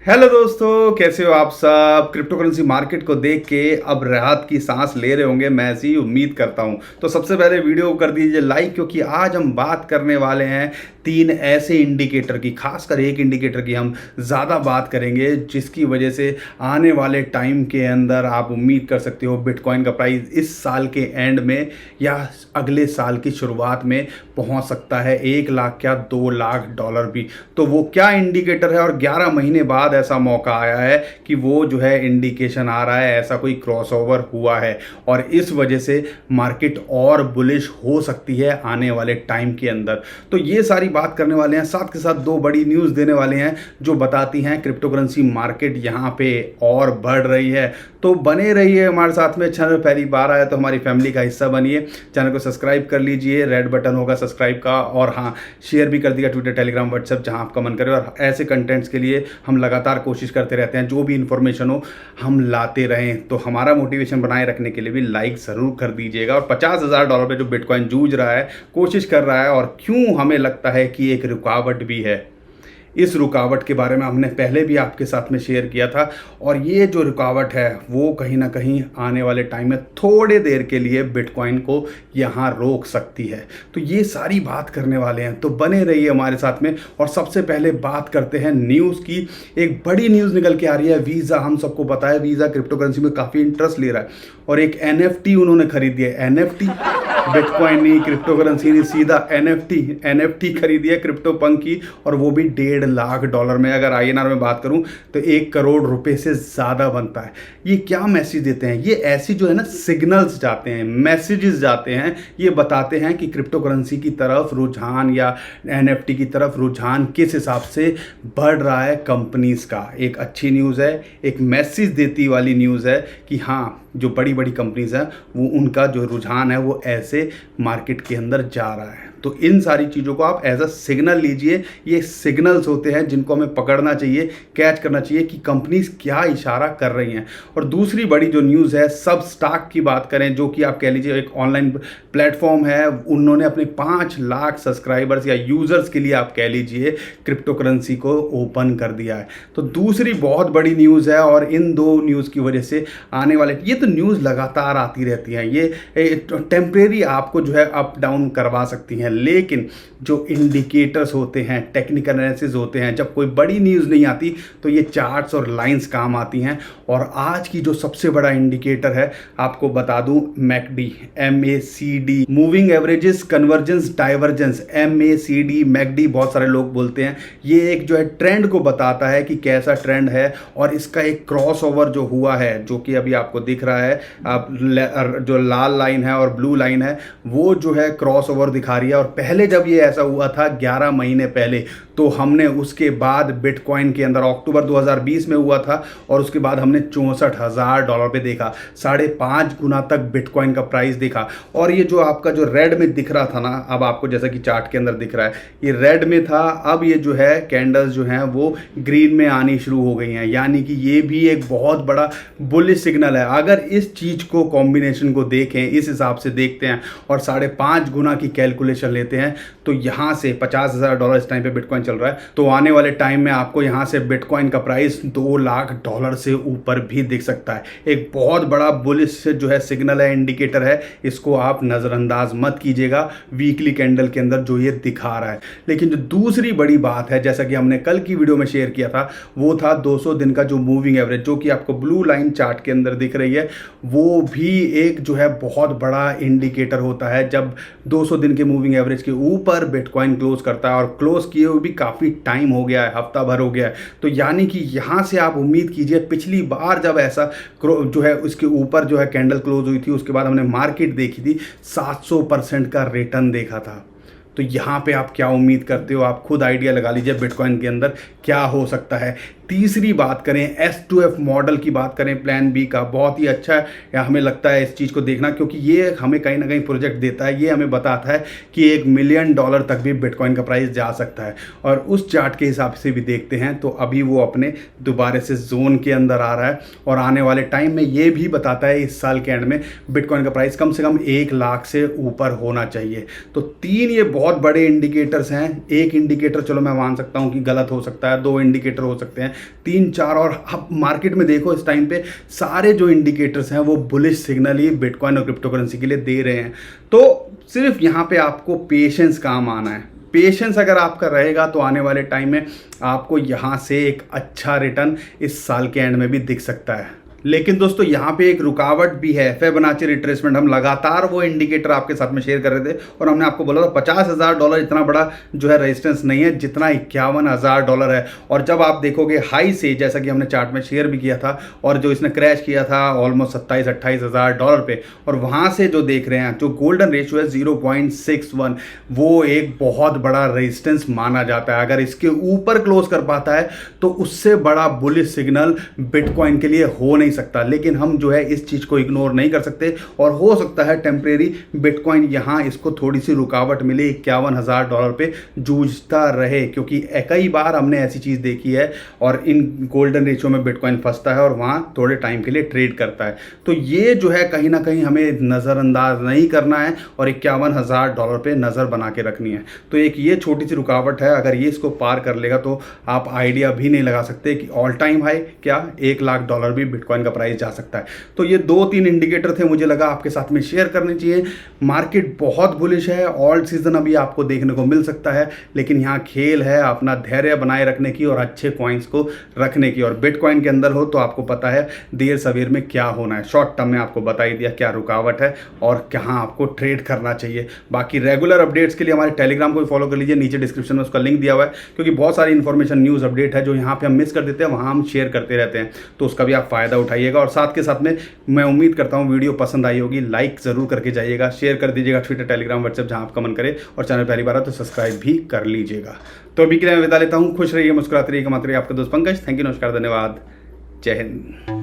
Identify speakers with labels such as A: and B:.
A: Hello दोस्तों, कैसे हो आप सब। क्रिप्टो करेंसी मार्केट को देख के अब राहत की सांस ले रहे होंगे, मैं ऐसी उम्मीद करता हूं। तो सबसे पहले वीडियो को कर दीजिए लाइक, क्योंकि आज हम बात करने वाले हैं तीन ऐसे इंडिकेटर की, खासकर एक इंडिकेटर की हम ज़्यादा बात करेंगे, जिसकी वजह से आने वाले टाइम के अंदर आप उम्मीद कर सकते हो बिटकॉइन का प्राइस इस साल के एंड में या अगले साल की शुरुआत में पहुंच सकता है 1 लाख क्या 2 लाख डॉलर भी। तो वो क्या इंडिकेटर है, और 11 महीने बाद ऐसा मौका आया है कि वो जो है इंडिकेशन आ रहा है, ऐसा कोई क्रॉसओवर हुआ है, और इस वजह से मार्केट और बुलिश हो सकती है आने वाले टाइम के अंदर। तो ये सारी बात करने वाले हैं, साथ के साथ दो बड़ी न्यूज़ देने वाले हैं जो बताती हैं क्रिप्टो करेंसी मार्केट यहाँ पे और बढ़ रही है। तो बने रहिए हमारे साथ में। चैनल पहली बार आया तो हमारी फैमिली का हिस्सा बनिए, चैनल को सब्सक्राइब कर लीजिए, रेड बटन होगा सब्सक्राइब का, और हाँ शेयर भी कर दिया ट्विटर टेलीग्राम व्हाट्सएप जहाँ आपका मन करे। और ऐसे कंटेंट्स के लिए हम लगातार कोशिश करते रहते हैं, जो भी इन्फॉर्मेशन हो हम लाते रहें। तो हमारा मोटिवेशन बनाए रखने के लिए भी लाइक ज़रूर कर दीजिएगा। और $50,000 पे जो बिटकॉइन जूझ रहा है, कोशिश कर रहा है, और क्यों हमें लगता है कि एक रुकावट भी है, इस रुकावट के बारे में हमने पहले भी आपके साथ में शेयर किया था। और ये जो रुकावट है वो कहीं ना कहीं आने वाले टाइम में थोड़े देर के लिए बिटकॉइन को यहाँ रोक सकती है। तो ये सारी बात करने वाले हैं, तो बने रहिए हमारे साथ में। और सबसे पहले बात करते हैं न्यूज़ की। एक बड़ी न्यूज़ निकल के आ रही है, वीज़ा। हम सबको पता है वीज़ा क्रिप्टो करेंसी में काफ़ी इंटरेस्ट ले रहा है, और एक NFT उन्होंने खरीदी है। NFT, बिटकॉइन नहीं, क्रिप्टो करेंसी नहीं, सीधा NFT खरीदी है क्रिप्टो पंक की, और वो भी $1.5 लाख में। अगर INR में बात करूं तो 1 करोड़ रुपए से ज़्यादा बनता है। ये क्या मैसेज देते हैं, ये ऐसी जो है ना सिग्नल्स जाते हैं, मैसेजेस जाते हैं, ये बताते हैं कि क्रिप्टो करेंसी की तरफ रुझान या NFT की तरफ रुझान किस हिसाब से बढ़ रहा है कंपनीज का। एक अच्छी न्यूज़ है, एक मैसेज देती वाली न्यूज़ है कि हाँ जो बड़ी बड़ी कंपनीज हैं वो उनका जो रुझान है वो ऐसे मार्केट के अंदर जा रहा है। तो इन सारी चीज़ों को आप एज अ सिग्नल लीजिए। ये सिग्नल्स होते हैं जिनको हमें पकड़ना चाहिए, कैच करना चाहिए कि कंपनीज क्या इशारा कर रही हैं। और दूसरी बड़ी जो न्यूज़ है, सबस्टॉक की बात करें, जो कि आप कह लीजिए एक ऑनलाइन प्लेटफॉर्म है। उन्होंने अपने 5 लाख सब्सक्राइबर्स या यूज़र्स के लिए आप कह लीजिए क्रिप्टो करेंसी को ओपन कर दिया है। तो दूसरी बहुत बड़ी न्यूज़ है, और इन दो न्यूज़ की वजह से आने वाले, ये तो न्यूज़ लगातार आती रहती हैं, ये टेम्परेरी आपको जो है अप डाउन करवा सकती हैं, लेकिन जो इंडिकेटर्स होते हैं, टेक्निकल एनालिसिस होते हैं, जब कोई बड़ी न्यूज़ नहीं आती तो ये चार्ट्स और लाइंस काम आती हैं। और आज की जो सबसे बड़ा इंडिकेटर है आपको बता दूं, MACD, MACD, moving averages convergence divergence, MACD, MACD बहुत सारे लोग बोलते हैं। ये एक जो है ट्रेंड को बताता है कि कैसा ट्रेंड है, और इसका एक क्रॉस ओवर जो हुआ है, जो कि अभी आपको दिख रहा है, आप जो लाल लाइन है और ब्लू लाइन है वो जो है क्रॉस ओवर दिखा रही है। और पहले जब ये ऐसा हुआ था 11 महीने पहले, तो हमने उसके बाद बिटकॉइन के अंदर अक्टूबर 2020 में हुआ था, और उसके बाद हमने $64,000 पे देखा, 5.5 गुना तक बिटकॉइन का प्राइस देखा। और ये जो आपका जो रेड में दिख रहा था ना, अब आपको जैसा कि चार्ट के अंदर दिख रहा है, ये रेड में था, अब ये जो है कैंडल्स जो हैं वो ग्रीन में आनी शुरू हो गई हैं। यानी कि ये भी एक बहुत बड़ा बुलिश सिग्नल है। अगर इस चीज़ को, कॉम्बिनेशन को देखें, इस हिसाब से देखते हैं और 5.5 गुना की कैलकुलेशन लेते हैं, तो यहाँ से $50,000 इस टाइम पे बिटकॉइन चल रहा है, तो आने वाले टाइम में आपको यहाँ से बिटकॉइन का प्राइस $2 लाख से ऊपर भी दिख सकता है। एक बहुत बड़ा बुलिश जो है सिग्नल है, इंडिकेटर है, इसको आप नज़रअंदाज मत कीजिएगा वीकली कैंडल के अंदर जो ये दिखा रहा है। लेकिन जो दूसरी बड़ी बात है, जैसा कि हमने कल की वीडियो में शेयर किया था, वो था 200 दिन का जो मूविंग एवरेज, जो कि आपको ब्लू लाइन चार्ट के अंदर दिख रही है। वो भी एक जो है बहुत बड़ा इंडिकेटर होता है। जब 200 दिन के मूविंग एवरेज के ऊपर बिटकॉइन क्लोज करता है, और क्लोज किए हुए भी काफ़ी टाइम हो गया है, हफ्ता भर हो गया है, तो यानी कि यहाँ से आप उम्मीद कीजिए, पिछली बार जब ऐसा जो है उसके ऊपर जो है कैंडल क्लोज हुई थी, उसके बाद हमने मार्केट देखी थी, 700% का रिटर्न देखा था। तो यहाँ पे आप क्या उम्मीद करते हो, आप खुद आइडिया लगा लीजिए बिटकॉइन के अंदर क्या हो सकता है। तीसरी बात करें, S2F मॉडल की बात करें, प्लान बी का, बहुत ही अच्छा है, या हमें लगता है इस चीज़ को देखना, क्योंकि ये हमें कहीं ना कहीं प्रोजेक्ट देता है, ये हमें बताता है कि $1 मिलियन तक भी बिटकॉइन का प्राइस जा सकता है। और उस चार्ट के हिसाब से भी देखते हैं तो अभी वो अपने दोबारा से जोन के अंदर आ रहा है, और आने वाले टाइम में ये भी बताता है इस साल के एंड में बिटकॉइन का प्राइस कम से कम 1 लाख से ऊपर होना चाहिए। तो 3 ये बहुत बड़े इंडिकेटर्स हैं। एक इंडिकेटर चलो मैं मान सकता हूँ कि गलत हो सकता है, 2 इंडिकेटर हो सकते हैं, 3-4, और आप मार्केट में देखो इस टाइम पे सारे जो इंडिकेटर्स हैं वो बुलिश सिग्नल ही बिटकॉइन और क्रिप्टो करेंसी के लिए दे रहे हैं। तो सिर्फ यहाँ पे आपको पेशेंस काम आना है। पेशेंस अगर आपका रहेगा तो आने वाले टाइम में आपको यहाँ से एक अच्छा रिटर्न इस साल के एंड में भी दिख सकता है। लेकिन दोस्तों यहाँ पे एक रुकावट भी है, फिबोनाची रिट्रेसमेंट। हम लगातार वो इंडिकेटर आपके साथ में शेयर कर रहे थे और हमने आपको बोला था $50,000 इतना बड़ा जो है रेजिस्टेंस नहीं है जितना $51,000 है। और जब आप देखोगे हाई से, जैसा कि हमने चार्ट में शेयर भी किया था, और जो इसने क्रैश किया था ऑलमोस्ट $27,000-28,000 पे, और वहाँ से जो देख रहे हैं जो गोल्डन रेशियो है 0.61, वो एक बहुत बड़ा रेजिस्टेंस माना जाता है। अगर इसके ऊपर क्लोज कर पाता है तो उससे बड़ा बुलिश सिग्नल बिटकॉइन के लिए हो नहीं सकता। लेकिन हम जो है इस चीज को इग्नोर नहीं कर सकते, और हो सकता है टेम्परेरी बिटकॉइन यहां इसको थोड़ी सी रुकावट मिले, $51,000 पे जूझता रहे, क्योंकि कई बार हमने ऐसी चीज देखी है और इन गोल्डन रेशियो में बिटकॉइन फंसता है और वहां थोड़े टाइम के लिए ट्रेड करता है। तो ये जो है कहीं ना कहीं हमें नजरअंदाज नहीं करना है और $51,000 पे नजर बना के रखनी है। तो एक ये छोटी सी रुकावट है, अगर ये इसको पार कर लेगा तो आप आइडिया भी नहीं लगा सकते कि ऑल टाइम हाई क्या $1,00,000 भी बिटकॉइन का प्राइस जा सकता है। तो ये 2-3 इंडिकेटर थे, मुझे लगा आपके साथ में शेयर करने चाहिए। मार्केट बहुत बुलिश है, ऑल सीजन अभी आपको देखने को मिल सकता है, लेकिन यहाँ खेल है अपना धैर्य बनाए रखने की और अच्छे कॉइन्स को रखने की। और बिटकॉइन के अंदर हो तो आपको पता है देर सवेर में क्या होना है। शॉर्ट टर्म में आपको बता ही दिया क्या रुकावट है और कहाँ आपको ट्रेड करना चाहिए। बाकी रेगुलर अपडेट्स के लिए हमारे टेलीग्राम को भी फॉलो कर लीजिए, नीचे डिस्क्रिप्शन में उसका लिंक दिया हुआ है, क्योंकि बहुत सारी इन्फॉर्मेशन न्यूज़ अपडेट है जो यहाँ पे हम मिस कर देते हैं, वहाँ हम शेयर करते रहते हैं। तो उसका भी आप फायदा उठाइएगा। और साथ के साथ में मैं उम्मीद करता हूँ वीडियो पसंद आई होगी, लाइक जरूर करके जाइएगा, शेयर कर दीजिएगा ट्विटर, टेलीग्राम, व्हाट्सएप जहाँ आपका मन करे, और चैनल पहली बार है तो सब्सक्राइब भी कर लीजिएगा। तो अभी के लिए मैं विदा लेता हूँ। खुश रहिए, मुस्कुराते रहिए, कमाते रहिए। आपका दोस्त पंकज। थैंक यू, नमस्कार, धन्यवाद, जय हिंद।